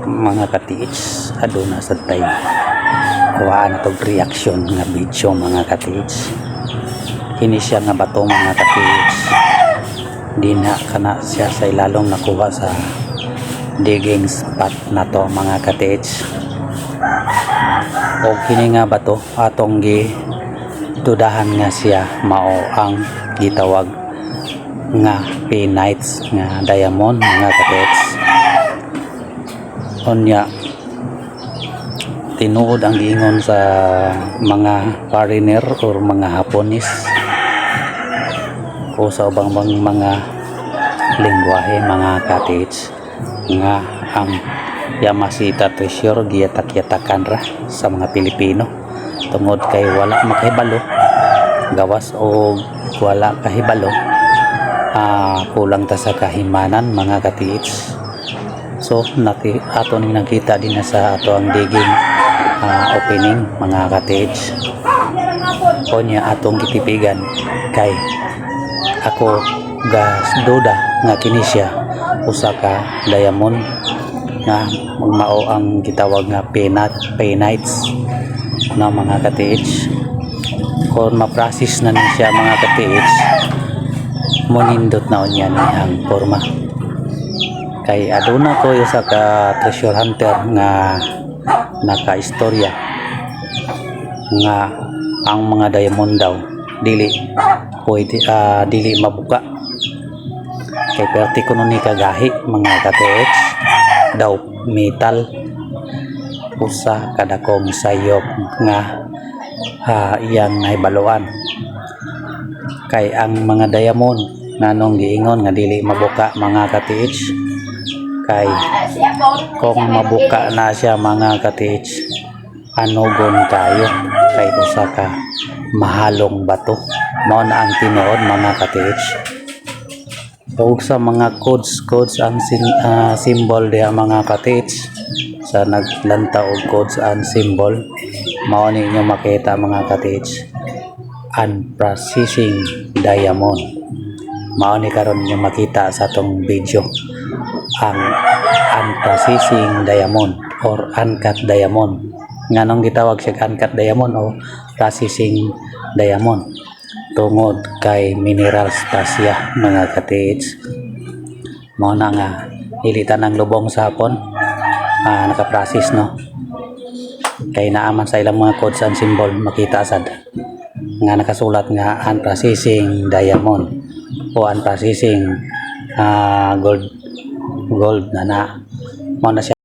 mga katiits, aduna sa time kuhaan na tog reaction nga video mga katiits. Kini siya nga bato mga katiits, di na kana siya sa ilalong nakuha sa digging spot na to mga katiits. O kini nga bato atong gi dudahan nga siya mao ang gitawag nga penites nga diamond mga katiits. Onya tinuod ang giingon sa mga foreigner or mga Haponis o sa ubang mga lengguwahe mga katiits nga ang Yamashita treasure giyatak-yatakan ra sa mga Pilipino tungod kay wala makahibalo gawas o wala kahibalo, kulang ta sa kahimanan mga katiits. So ato ning nakita din na sa ato ang digging opening mga katiits. Onya atong gitipigan kay ako gas duda nga kini siya usa ka diamond nga mao ang gitawag nga penites na mga katiits. Kung ma-process na ni siya mga katiits, monindot na unya ni ang forma. Kay aduna ko sa ka treasure hunter nga nakaistorya nga ang mga diamond daw dili pwede dili mabuka kay perti kuno ni kagahi mga katiits daw metal usa kadakong sayop nga iyang nahibaluan. Kay ang mga diamond nanong giingon nga dili mabuka mga katiits kay kung mabuka na siya mga katiits anugon kayo kay usa ka mahalong bato mao na ang tinuod mga katiits. Ug sa mga codes ang symbol diha mga katiits sa naglanta og codes and symbol mao ninyo makita mga katiits unprocessing diamond mao ni karon niyo makita sa atong video ang unprocessing diamond or uncut diamond. Nganong gitawag siya uncut diamond o processing diamond tungod kay minerals pa siya mga katiits. Mao na nga ilitan ang lubong sa hapon naka-process no kay naaman sa ilang mga codes and symbol makita sad nga nakasulat nga unprocessing diamond o unprocessing gold na mao na siya.